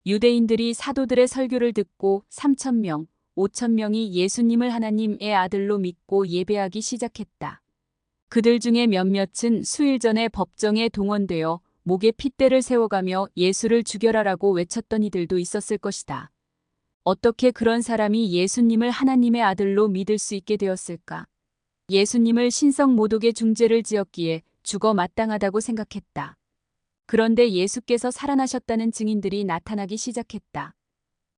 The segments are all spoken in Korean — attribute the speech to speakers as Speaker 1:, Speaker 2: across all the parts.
Speaker 1: 유대인들이 사도들의 설교를 듣고 3,000명, 5,000명이 예수님을 하나님의 아들로 믿고 예배하기 시작했다. 그들 중에 몇몇은 수일 전에 법정에 동원되어 목에 핏대를 세워가며 예수를 죽여라라고 외쳤던 이들도 있었을 것이다. 어떻게 그런 사람이 예수님을 하나님의 아들로 믿을 수 있게 되었을까? 예수님을 신성 모독의 중죄를 지었기에 죽어 마땅하다고 생각했다. 그런데 예수께서 살아나셨다는 증인들이 나타나기 시작했다.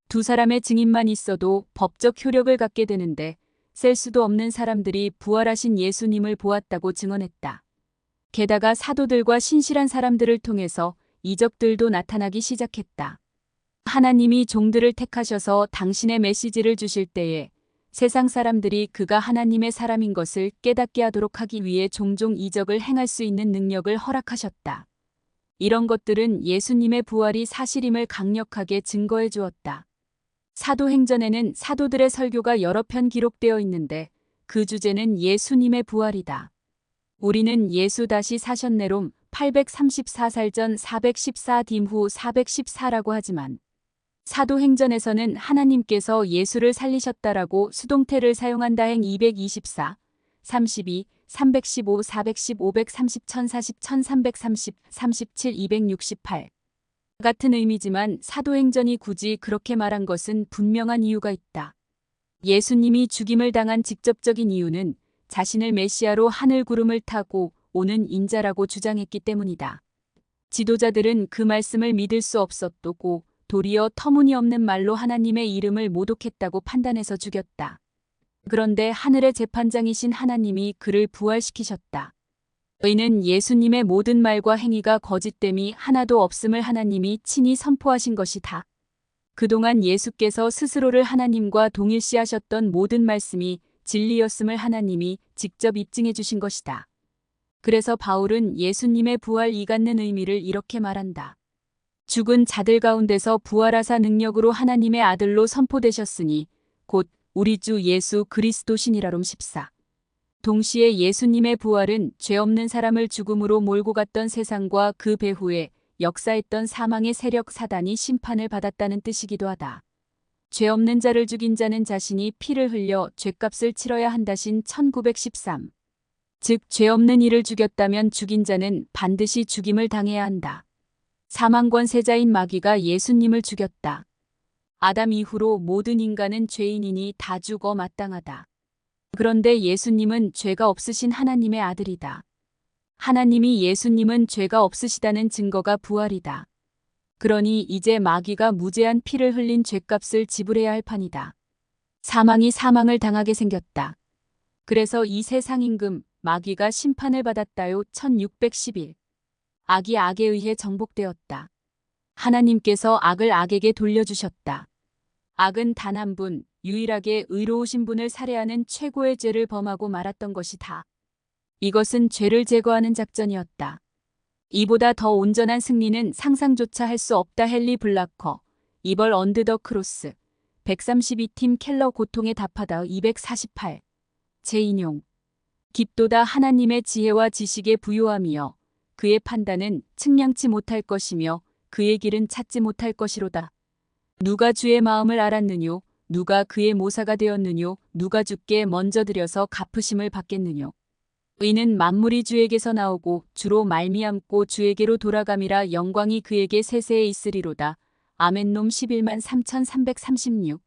Speaker 1: 두 사람의 증인만 있어도 법적 효력을 갖게 되는데 셀 수도 없는 사람들이 부활하신 예수님을 보았다고 증언했다. 게다가 사도들과 신실한 사람들을 통해서 이적들도 나타나기 시작했다. 하나님이 종들을 택하셔서 당신의 메시지를 주실 때에 세상 사람들이 그가 하나님의 사람인 것을 깨닫게 하도록 하기 위해 종종 이적을 행할 수 있는 능력을 허락하셨다. 이런 것들은 예수님의 부활이 사실임을 강력하게 증거해 주었다. 사도행전에는 사도들의 설교가 여러 편 기록되어 있는데 그 주제는 예수님의 부활이다. 우리는 예수 다시 사셨네롬 834살 전 414딤 후 414라고 하지만 사도행전에서는 하나님께서 예수를 살리셨다라고 수동태를 사용한 다행 224, 32, 315, 410, 530, 1040, 1330, 37, 268 같은 의미지만 사도행전이 굳이 그렇게 말한 것은 분명한 이유가 있다. 예수님이 죽임을 당한 직접적인 이유는 자신을 메시아로 하늘 구름을 타고 오는 인자라고 주장했기 때문이다. 지도자들은 그 말씀을 믿을 수 없었고 도리어 터무니없는 말로 하나님의 이름을 모독했다고 판단해서 죽였다. 그런데 하늘의 재판장이신 하나님이 그를 부활시키셨다. 이는 예수님의 모든 말과 행위가 거짓됨이 하나도 없음을 하나님이 친히 선포하신 것이다. 그동안 예수께서 스스로를 하나님과 동일시하셨던 모든 말씀이 진리였음을 하나님이 직접 입증해 주신 것이다. 그래서 바울은 예수님의 부활 이갖는 의미를 이렇게 말한다. 죽은 자들 가운데서 부활하사 능력으로 하나님의 아들로 선포되셨으니 곧 우리 주 예수 그리스도시니라롬 14. 동시에 예수님의 부활은 죄 없는 사람을 죽음으로 몰고 갔던 세상과 그 배후에 역사했던 사망의 세력 사단이 심판을 받았다는 뜻이기도 하다. 죄 없는 자를 죽인 자는 자신이 피를 흘려 죄값을 치러야 한다신 1913. 즉 죄 없는 이를 죽였다면 죽인 자는 반드시 죽임을 당해야 한다. 사망 권세자인 마귀가 예수님을 죽였다. 아담 이후로 모든 인간은 죄인이니 다 죽어 마땅하다. 그런데 예수님은 죄가 없으신 하나님의 아들이다. 하나님이 예수님은 죄가 없으시다는 증거가 부활이다. 그러니 이제 마귀가 무제한 피를 흘린 죄값을 지불해야 할 판이다. 사망이 사망을 당하게 생겼다. 그래서 이 세상 임금 마귀가 심판을 받았다요. 1611. 악이 악에 의해 정복되었다. 하나님께서 악을 악에게 돌려주셨다. 악은 단 한 분, 유일하게 의로우신 분을 살해하는 최고의 죄를 범하고 말았던 것이다. 이것은 죄를 제거하는 작전이었다. 이보다 더 온전한 승리는 상상조차 할 수 없다. 헨리 블라커, 이벌 언드 더 크로스, 132팀 켈러 고통에 답하다 248. 재인용. 깊도다 하나님의 지혜와 지식에 부요함이여 그의 판단은 측량치 못할 것이며 그의 길은 찾지 못할 것이로다. 누가 주의 마음을 알았느뇨? 누가 그의 모사가 되었느뇨? 누가 주께 먼저 드려서 갚으심을 받겠느뇨? 의는 만물이 주에게서 나오고 주로 말미암고 주에게로 돌아감이라 영광이 그에게 세세에 있으리로다. 아멘놈 11만 3336